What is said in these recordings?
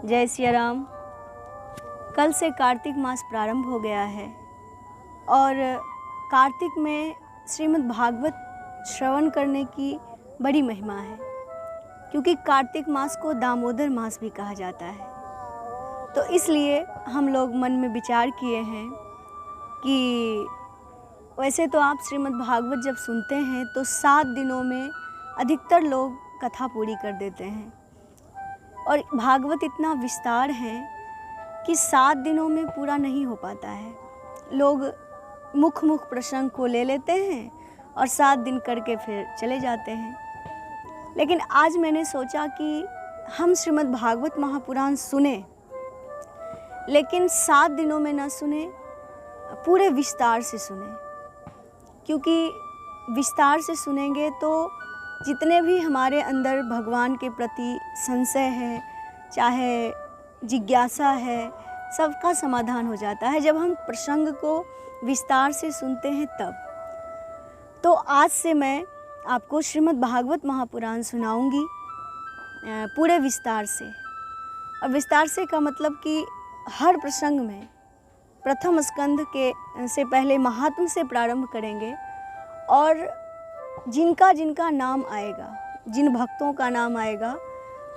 जय सिया राम। कल से कार्तिक मास प्रारंभ हो गया है और कार्तिक में श्रीमद् भागवत श्रवण करने की बड़ी महिमा है, क्योंकि कार्तिक मास को दामोदर मास भी कहा जाता है। तो इसलिए हम लोग मन में विचार किए हैं कि वैसे तो आप श्रीमद् भागवत जब सुनते हैं तो 7 दिनों में अधिकतर लोग कथा पूरी कर देते हैं, और भागवत इतना विस्तार है कि 7 दिनों में पूरा नहीं हो पाता है। लोग मुख प्रसंग को ले लेते हैं और 7 दिन करके फिर चले जाते हैं। लेकिन आज मैंने सोचा कि हम श्रीमद् भागवत महापुराण सुने, लेकिन 7 दिनों में न सुने, पूरे विस्तार से सुने। क्योंकि विस्तार से सुनेंगे तो जितने भी हमारे अंदर भगवान के प्रति संशय है, चाहे जिज्ञासा है, सबका समाधान हो जाता है जब हम प्रसंग को विस्तार से सुनते हैं तब। तो आज से मैं आपको श्रीमद् भागवत महापुराण सुनाऊंगी पूरे विस्तार से। और विस्तार से का मतलब कि हर प्रसंग में प्रथम स्कंध के से पहले महात्म से प्रारंभ करेंगे, और जिनका जिनका नाम आएगा, जिन भक्तों का नाम आएगा,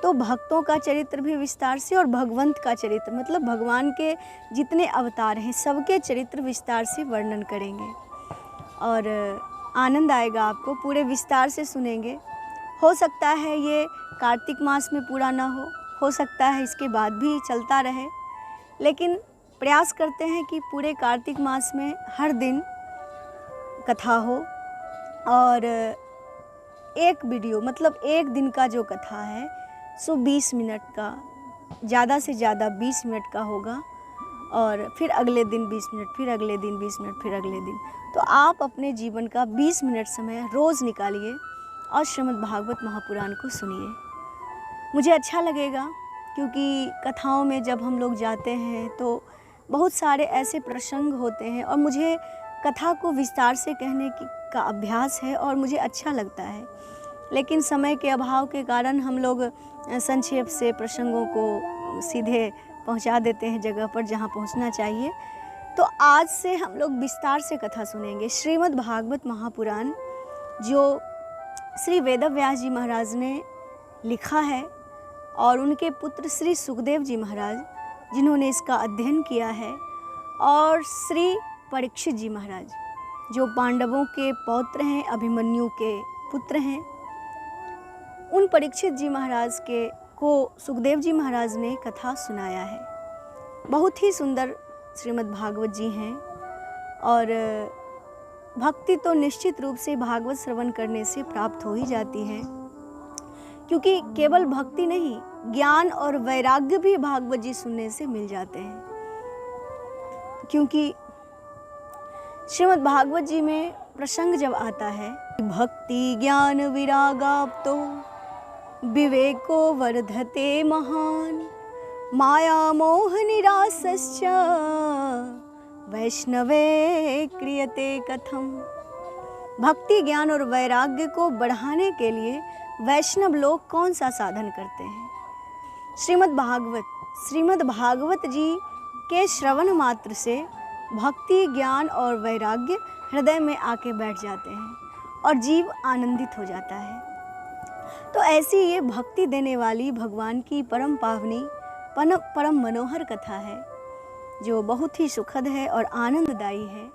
तो भक्तों का चरित्र भी विस्तार से, और भगवंत का चरित्र मतलब भगवान के जितने अवतार हैं सबके चरित्र विस्तार से वर्णन करेंगे। और आनंद आएगा आपको, पूरे विस्तार से सुनेंगे। हो सकता है ये कार्तिक मास में पूरा ना हो सकता है इसके बाद भी चलता रहे, लेकिन प्रयास करते हैं कि पूरे कार्तिक मास में हर दिन कथा हो। और एक वीडियो मतलब एक दिन का जो कथा है सो 20 मिनट का, ज़्यादा से ज़्यादा 20 मिनट का होगा, और फिर अगले दिन 20 मिनट, फिर अगले दिन 20 मिनट, फिर अगले दिन। तो आप अपने जीवन का 20 मिनट समय रोज़ निकालिए और श्रीमद् भागवत महापुराण को सुनिए। मुझे अच्छा लगेगा, क्योंकि कथाओं में जब हम लोग जाते हैं तो बहुत सारे ऐसे प्रसंग होते हैं, और मुझे कथा को विस्तार से कहने का अभ्यास है और मुझे अच्छा लगता है। लेकिन समय के अभाव के कारण हम लोग संक्षेप से प्रसंगों को सीधे पहुंचा देते हैं जगह पर जहां पहुंचना चाहिए। तो आज से हम लोग विस्तार से कथा सुनेंगे। श्रीमद् भागवत महापुराण जो श्री वेदव्यास जी महाराज ने लिखा है, और उनके पुत्र श्री सुखदेव जी महाराज जिन्होंने इसका अध्ययन किया है, और श्री परीक्षित जी महाराज जो पांडवों के पौत्र हैं, अभिमन्यु के पुत्र हैं, उन परीक्षित जी महाराज को सुखदेव जी महाराज ने कथा सुनाया है। बहुत ही सुंदर श्रीमद् भागवत जी हैं, और भक्ति तो निश्चित रूप से भागवत श्रवण करने से प्राप्त हो ही जाती है, क्योंकि केवल भक्ति नहीं, ज्ञान और वैराग्य भी भागवत जी सुनने से मिल जाते हैं। क्योंकि श्रीमद् भागवत जी में प्रसंग जब आता है, भक्ति ज्ञान विरागाप्तो विवेको वर्धते महान, माया मोह निरासश्च वैष्णवे क्रियते कथम। भक्ति ज्ञान और वैराग्य को बढ़ाने के लिए वैष्णव लोग कौन सा साधन करते हैं? श्रीमद् भागवत जी के श्रवण मात्र से भक्ति ज्ञान और वैराग्य हृदय में आके बैठ जाते हैं और जीव आनंदित हो जाता है। तो ऐसी ये भक्ति देने वाली भगवान की परम पावनी परम मनोहर कथा है, जो बहुत ही सुखद है और आनंददायी है।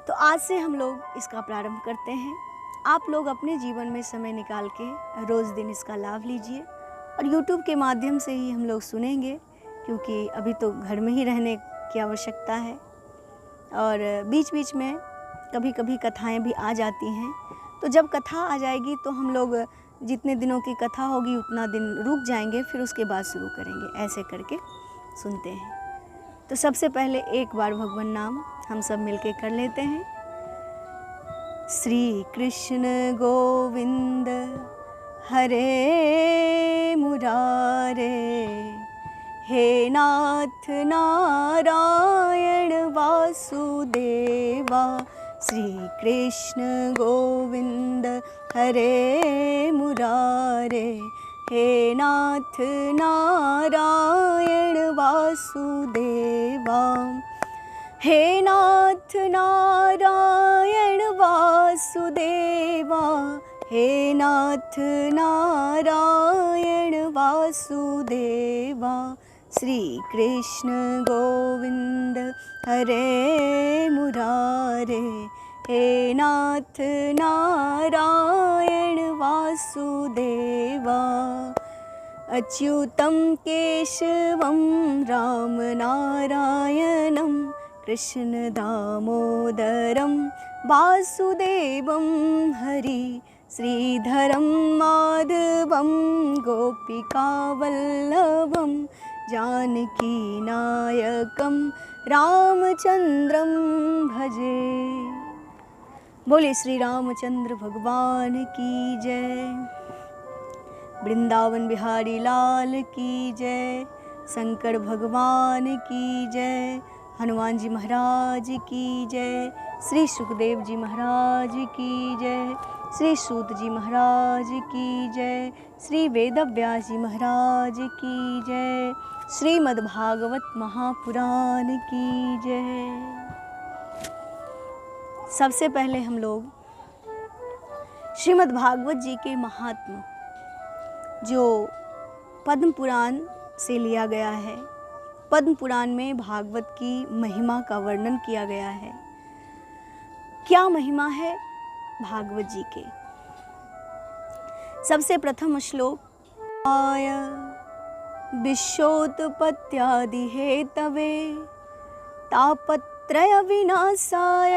तो आज से हम लोग इसका प्रारंभ करते हैं। आप लोग अपने जीवन में समय निकाल के रोज़ दिन इसका लाभ लीजिए, और YouTube के माध्यम से ही हम लोग सुनेंगे, क्योंकि अभी तो घर में ही रहने की आवश्यकता है, और बीच बीच में कभी कभी कथाएं भी आ जाती हैं। तो जब कथा आ जाएगी तो हम लोग जितने दिनों की कथा होगी उतना दिन रुक जाएंगे, फिर उसके बाद शुरू करेंगे। ऐसे करके सुनते हैं। तो सबसे पहले एक बार भगवान नाम हम सब मिलके कर लेते हैं। श्री कृष्ण गोविंद हरे मुरारे, हे नाथ नारायण वासुदेवा। श्री कृष्ण गोविंद हरे मुरारे, हे नाथ नारायण वासुदेवा, हे नाथ नारायण वासुदेवा, हे नाथ नारायण वासुदेवा। श्री कृष्ण गोविंद हरे मुरारे, हे नाथ नारायण वासुदेवा। अच्युतं केशवं राम नारायणं, कृष्ण दामोदरं वासुदेवं हरि, श्रीधरं माधवं गोपिकावल्लभं, जानकी नायकं रामचंद्रं भजे। बोले श्री रामचंद्र भगवान की जय, वृंदावन बिहारी लाल की जय, शंकर भगवान की जय, हनुमान जी महाराज की जय, श्री सुखदेव जी महाराज की जय, श्री सूत जी महाराज की जय, श्री वेदव्यास जी महाराज की जय, श्रीमद्भागवत महापुराण की जय। सबसे पहले हम लोग श्रीमद्भागवत जी के महात्म्य, जो पद्म पुराण से लिया गया है, पद्म पुराण में भागवत की महिमा का वर्णन किया गया है। क्या महिमा है भागवत जी के? सबसे प्रथम श्लोक, आय विश्वोत्पत्त्यादि हेतवे तापत्रय विनाशाय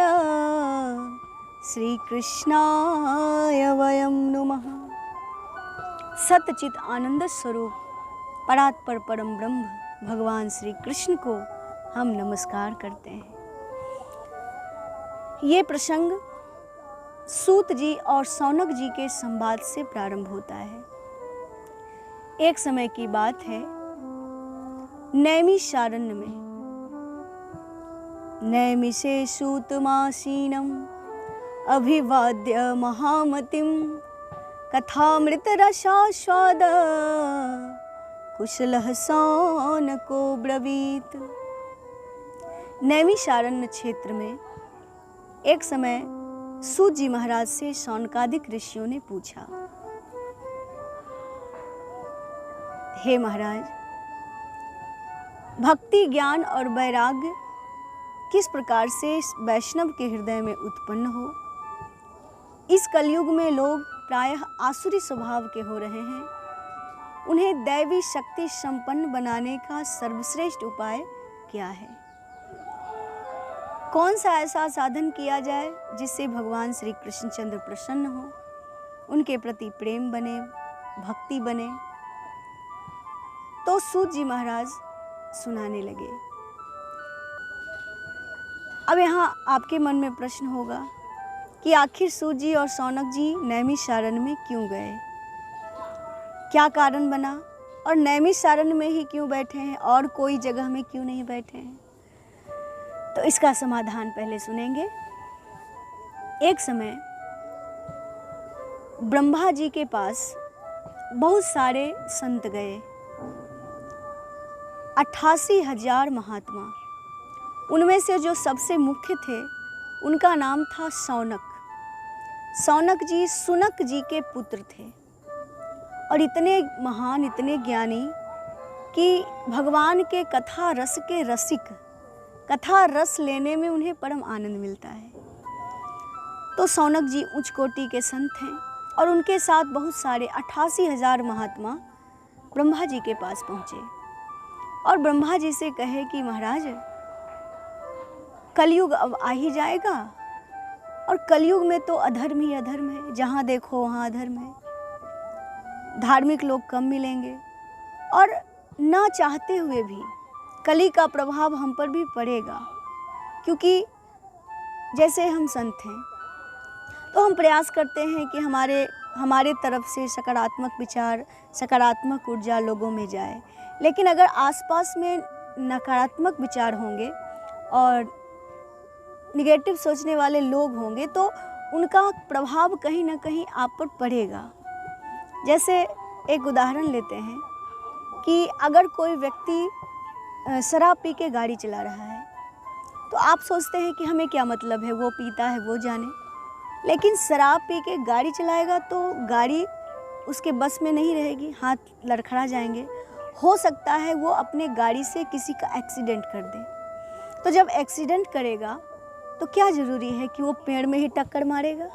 श्री कृष्णाय वयं नुमः। सतचित आनंद स्वरूप परात्पर परम ब्रह्म भगवान श्री कृष्ण को हम नमस्कार करते हैं। ये प्रसंग सूत जी और सौनक जी के संवाद से प्रारंभ होता है। एक समय की बात है, नैमिषारण्य में नैमिषे सूतमासीनम अभिवाद्य महामतिम कथामृत रसास्वाद कुशलः सौनको ब्रवीत। नैमिषारण्य क्षेत्र में एक समय सूत जी महाराज से शौनकादिक ऋषियों ने पूछा, हे महाराज, भक्ति ज्ञान और वैराग्य किस प्रकार से वैष्णव के हृदय में उत्पन्न हो। इस कलयुग में लोग प्रायः आसुरी स्वभाव के हो रहे हैं। उन्हें दैवी शक्ति संपन्न बनाने का सर्वश्रेष्ठ उपाय क्या है? कौन सा ऐसा साधन किया जाए जिससे भगवान श्री कृष्णचंद्र प्रसन्न हो, उनके प्रति प्रेम बने, भक्ति बने? तो सूत जी महाराज सुनाने लगे। अब यहाँ आपके मन में प्रश्न होगा कि आखिर सूत जी और सौनक जी नैमिषारण्य में क्यों गए, क्या कारण बना, और नैमिषारण्य में ही क्यों बैठे हैं और कोई जगह में क्यों नहीं बैठे हैं? तो इसका समाधान पहले सुनेंगे। एक समय ब्रह्मा जी के पास बहुत सारे संत गए, 88,000 महात्मा। उनमें से जो सबसे मुख्य थे उनका नाम था सौनक। सौनक जी सुनक जी के पुत्र थे और इतने महान, इतने ज्ञानी कि भगवान के कथा रस के रसिक, कथा रस लेने में उन्हें परम आनंद मिलता है। तो सौनक जी उच्च कोटि के संत हैं और उनके साथ बहुत सारे 88,000 महात्मा ब्रह्मा जी के पास पहुँचे और ब्रह्मा जी से कहे कि महाराज, कलयुग अब आ ही जाएगा और कलयुग में तो अधर्म ही अधर्म है, जहाँ देखो वहाँ अधर्म है, धार्मिक लोग कम मिलेंगे और ना चाहते हुए भी कली का प्रभाव हम पर भी पड़ेगा, क्योंकि जैसे हम संत हैं तो हम प्रयास करते हैं कि हमारे तरफ से सकारात्मक विचार, सकारात्मक ऊर्जा लोगों में जाए। लेकिन अगर आसपास में नकारात्मक विचार होंगे और निगेटिव सोचने वाले लोग होंगे तो उनका प्रभाव कहीं ना कहीं आप पर पड़ेगा। जैसे एक उदाहरण लेते हैं कि अगर कोई व्यक्ति शराब पी के गाड़ी चला रहा है तो आप सोचते हैं कि हमें क्या मतलब है, वो पीता है वो जाने। लेकिन शराब पी के गाड़ी चलाएगा तो गाड़ी उसके बस में नहीं रहेगी, हाथ लड़खड़ा जाएंगे। हो सकता है वो अपने गाड़ी से किसी का एक्सीडेंट कर दे। तो जब एक्सीडेंट करेगा तो क्या ज़रूरी है कि वो पेड़ में ही टक्कर मारेगा?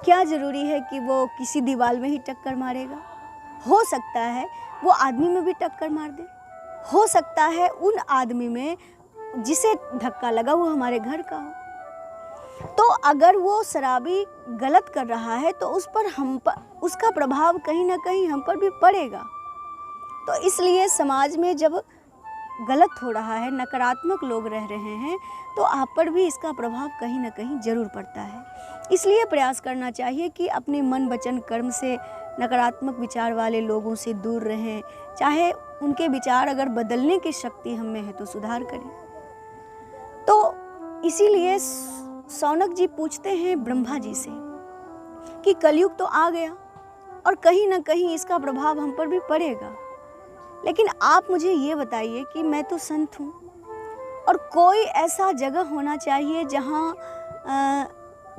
क्या ज़रूरी है कि वो किसी दीवार में ही टक्कर मारेगा? हो सकता है वो आदमी में भी टक्कर मार दे। हो सकता है उन आदमी में जिसे धक्का लगा वो हमारे घर का हो। तो अगर वो शराबी गलत कर रहा है तो उस पर उसका प्रभाव कहीं ना कहीं हम पर भी पड़ेगा। तो इसलिए समाज में जब गलत हो रहा है, नकारात्मक लोग रह रहे हैं, तो आप पर भी इसका प्रभाव कहीं ना कहीं ज़रूर पड़ता है। इसलिए प्रयास करना चाहिए कि अपने मन वचन कर्म से नकारात्मक विचार वाले लोगों से दूर रहें। चाहे उनके विचार अगर बदलने की शक्ति हम में है तो सुधार करें। तो इसीलिए शौनक जी पूछते हैं ब्रह्मा जी से कि कलयुग तो आ गया और कहीं ना कहीं इसका प्रभाव हम पर भी पड़ेगा, लेकिन आप मुझे ये बताइए कि मैं तो संत हूँ और कोई ऐसा जगह होना चाहिए जहाँ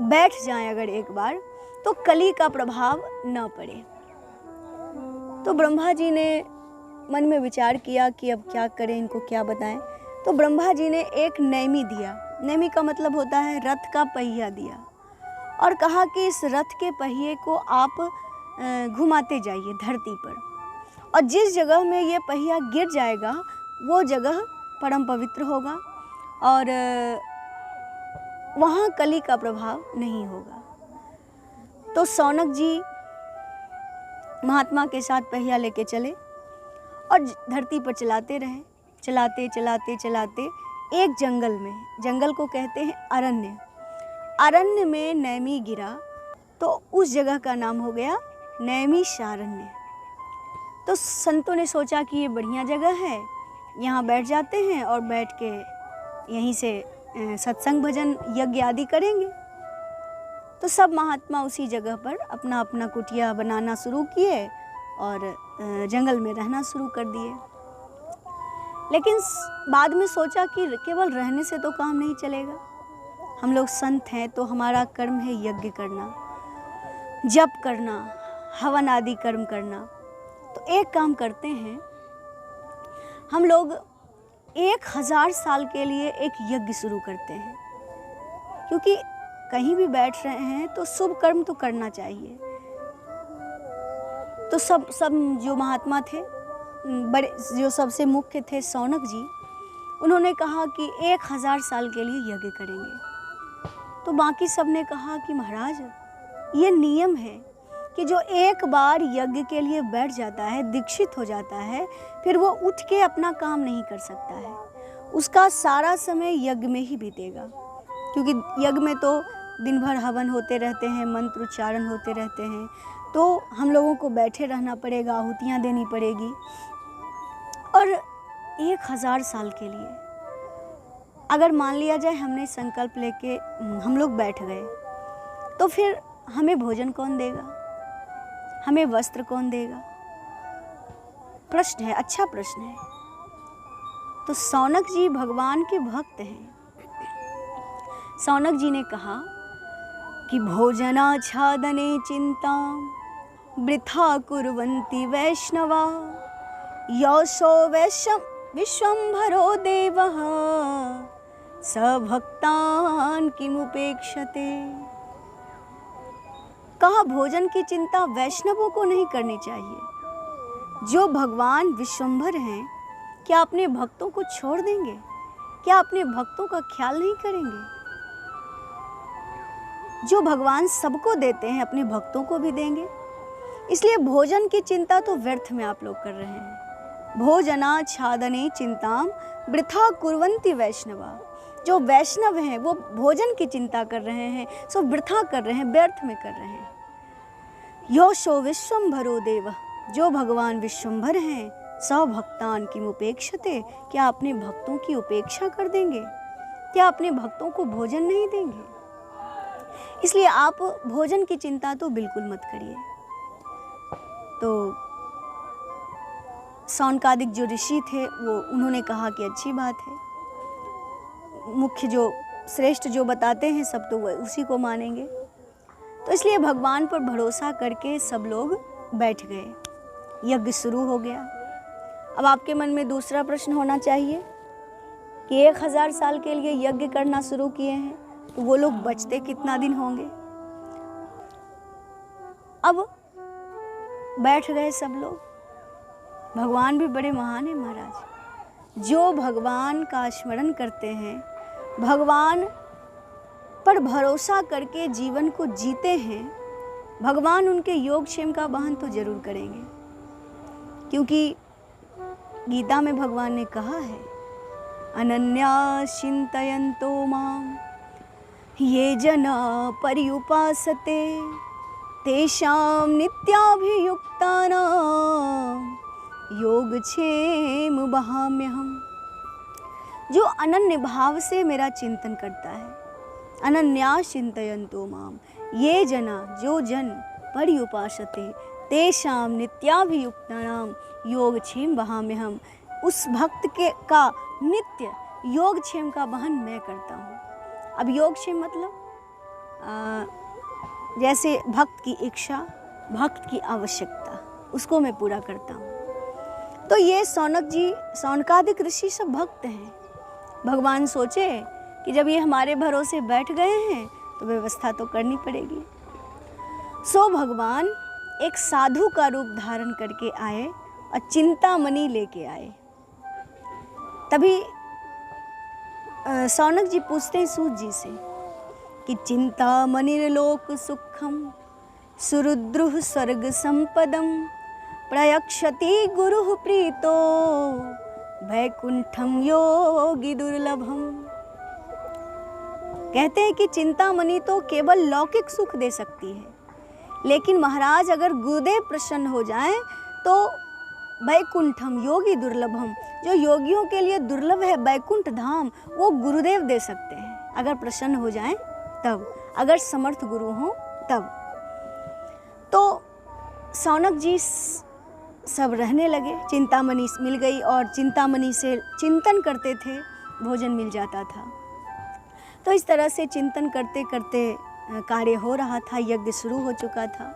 बैठ जाएं अगर एक बार तो कली का प्रभाव न पड़े। तो ब्रह्मा जी ने मन में विचार किया कि अब क्या करें, इनको क्या बताएं। तो ब्रह्मा जी ने एक नैमी दिया। नैमी का मतलब होता है रथ का पहिया दिया और कहा कि इस रथ के पहिए को आप घुमाते जाइए धरती पर, और जिस जगह में ये पहिया गिर जाएगा वो जगह परम पवित्र होगा और वहाँ कली का प्रभाव नहीं होगा। तो शौनक जी महात्मा के साथ पहिया लेके चले और धरती पर चलाते रहे। चलाते चलाते चलाते एक जंगल में, जंगल को कहते हैं अरण्य, अरण्य में नैमी गिरा तो उस जगह का नाम हो गया नैमिषारण्य। तो संतों ने सोचा कि ये बढ़िया जगह है, यहाँ बैठ जाते हैं और बैठ के यहीं से सत्संग भजन यज्ञ आदि करेंगे। तो सब महात्मा उसी जगह पर अपना अपना कुटिया बनाना शुरू किए और जंगल में रहना शुरू कर दिए। लेकिन बाद में सोचा कि केवल रहने से तो काम नहीं चलेगा। हम लोग संत हैं तो हमारा कर्म है यज्ञ करना, जप करना, हवन आदि कर्म करना। तो एक काम करते हैं, हम लोग 1000 साल के लिए एक यज्ञ शुरू करते हैं, क्योंकि कहीं भी बैठ रहे हैं तो शुभ कर्म तो करना चाहिए। तो सब जो महात्मा थे, बड़े जो सबसे मुख्य थे शौनक जी, उन्होंने कहा कि 1000 साल के लिए यज्ञ करेंगे। तो बाकी सब ने कहा कि महाराज ये नियम है कि जो एक बार यज्ञ के लिए बैठ जाता है, दीक्षित हो जाता है, फिर वो उठ के अपना काम नहीं कर सकता है। उसका सारा समय यज्ञ में ही बीतेगा, क्योंकि यज्ञ में तो दिन भर हवन होते रहते हैं, मंत्र उच्चारण होते रहते हैं। तो हम लोगों को बैठे रहना पड़ेगा, आहुतियाँ देनी पड़ेगी। और 1000 साल के लिए अगर मान लिया जाए हमने संकल्प लेके हम लोग बैठ गए, तो फिर हमें भोजन कौन देगा, हमें वस्त्र कौन देगा? प्रश्न है, अच्छा प्रश्न है। तो शौनक जी भगवान के भक्त हैं। शौनक जी ने कहा कि भोजनाच्छादने चिंता वृथा कुर्वन्ति वैष्णवा यशो विश्वम्भरो देवः स भक्तान् किमुपेक्षते। कहा भोजन की चिंता वैष्णवों को नहीं करनी चाहिए। जो भगवान विश्वम्भर हैं, क्या अपने भक्तों को छोड़ देंगे? क्या अपने भक्तों का ख्याल नहीं करेंगे? जो भगवान सबको देते हैं अपने भक्तों को भी देंगे। इसलिए भोजन की चिंता तो व्यर्थ में आप लोग कर रहे हैं। भोजनाच्छादने चिंताम वृथा कुर्वन्ति वैष्णवा। जो वैष्णव हैं वो भोजन की चिंता कर रहे हैं, सो वृथा कर रहे हैं, व्यर्थ में कर रहे हैं। योशो विश्वम्भरो देव, जो भगवान विश्वम्भर हैं, स भक्तान किमुपेक्षते, क्या अपने भक्तों की उपेक्षा कर देंगे? क्या अपने भक्तों को भोजन नहीं देंगे? इसलिए आप भोजन की चिंता तो बिल्कुल मत करिए। तो सौनकादिक जो ऋषि थे वो उन्होंने कहा कि अच्छी बात है, मुख्य जो श्रेष्ठ जो बताते हैं सब तो वह उसी को मानेंगे। तो इसलिए भगवान पर भरोसा करके सब लोग बैठ गए, यज्ञ शुरू हो गया। अब आपके मन में दूसरा प्रश्न होना चाहिए कि 1000 साल के लिए यज्ञ करना शुरू किए हैं तो वो लोग बचते कितना दिन होंगे। अब बैठ गए सब लोग। भगवान भी बड़े महान है महाराज। जो भगवान का स्मरण करते हैं, भगवान पर भरोसा करके जीवन को जीते हैं, भगवान उनके योगक्षेम का वहन तो जरूर करेंगे। क्योंकि गीता में भगवान ने कहा है, अनन्या चिंतयन्तो माम ये जना पर्युपासते तेषां नित्याभियुक्तानां योगक्षेम वहाम्यहम्। जो अनन्य भाव से मेरा चिंतन करता है, अनन्या चिंतयन्तो माम, ये जना जो जन पर्युपासते तेषां नित्याभियुक्तानां योगक्षेम वहाम्यहम्। उस भक्त के का नित्य योगक्षेम का वहन मैं करता हूँ। अब योगक्षेम मतलब जैसे भक्त की इच्छा, भक्त की आवश्यकता, उसको मैं पूरा करता हूँ। तो ये सौनक जी, सौनकादिक ऋषि सब भक्त हैं। भगवान सोचे कि जब ये हमारे भरोसे बैठ गए हैं तो व्यवस्था तो करनी पड़ेगी। सो भगवान एक साधु का रूप धारण करके आए और चिंतामणि लेके आए। तभी सौनक जी पूछते हैं सूत जी से कि चिंतामणिर्लोक सुखम सुरुद्रुः स्वर्ग संपदम प्रयक्षति गुरुः प्रीतो वैकुंठम योगी दुर्लभम। कहते हैं कि चिंतामणि तो केवल लौकिक सुख दे सकती है, लेकिन महाराज अगर गुरुदेव प्रसन्न हो जाएं तो वैकुंठम योगी दुर्लभम, जो योगियों के लिए दुर्लभ है वैकुंठ धाम, वो गुरुदेव दे सकते हैं अगर प्रसन्न हो जाएं तब, अगर समर्थ गुरु हों तब। तो सौनक जी सब रहने लगे, चिंतामणि मिल गई और चिंतामणि से चिंतन करते थे, भोजन मिल जाता था। तो इस तरह से चिंतन करते करते कार्य हो रहा था, यज्ञ शुरू हो चुका था।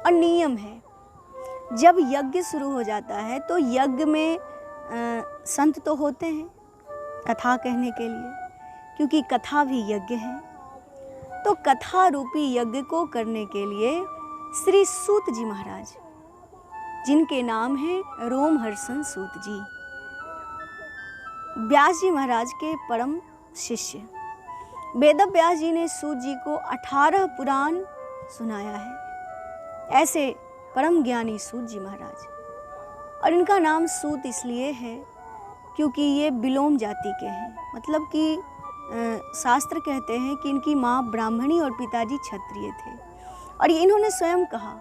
और नियम है, जब यज्ञ शुरू हो जाता है तो यज्ञ में संत तो होते हैं कथा कहने के लिए, क्योंकि कथा भी यज्ञ है। तो कथा रूपी यज्ञ को करने के लिए श्री सूत जी महाराज, जिनके नाम है रोमहर्षण सूत जी, व्यास जी महाराज के परम शिष्य, वेद व्यास जी ने सूत जी को 18 पुराण सुनाया है। ऐसे परम ज्ञानी सूत जी महाराज। और इनका नाम सूत इसलिए है क्योंकि ये बिलोम जाति के हैं, मतलब कि शास्त्र कहते हैं कि इनकी माँ ब्राह्मणी और पिताजी क्षत्रिय थे। और ये इन्होंने स्वयं कहा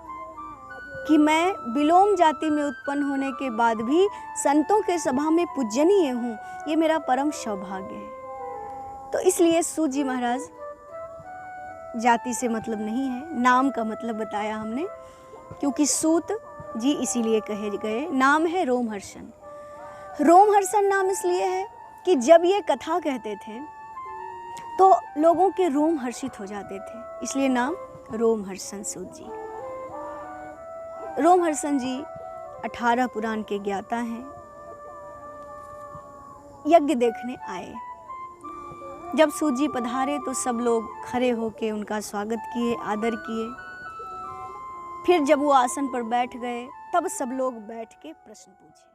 कि मैं बिलोम जाति में उत्पन्न होने के बाद भी संतों के सभा में पूजनीय हूँ, ये मेरा परम सौभाग्य है। तो इसलिए सूत जी महाराज, जाति से मतलब नहीं है, नाम का मतलब बताया हमने, क्योंकि सूत जी इसीलिए कहे गए। नाम है रोमहर्षण। रोमहर्षण नाम इसलिए है कि जब ये कथा कहते थे तो लोगों के रोम हर्षित हो जाते थे, इसलिए नाम रोमहर्षण सूत जी। रोमहर्षण जी 18 पुराण के ज्ञाता हैं। यज्ञ देखने आए। जब सूत जी पधारे तो सब लोग खड़े होके उनका स्वागत किए, आदर किए। फिर जब वो आसन पर बैठ गए तब सब लोग बैठ के प्रश्न पूछे।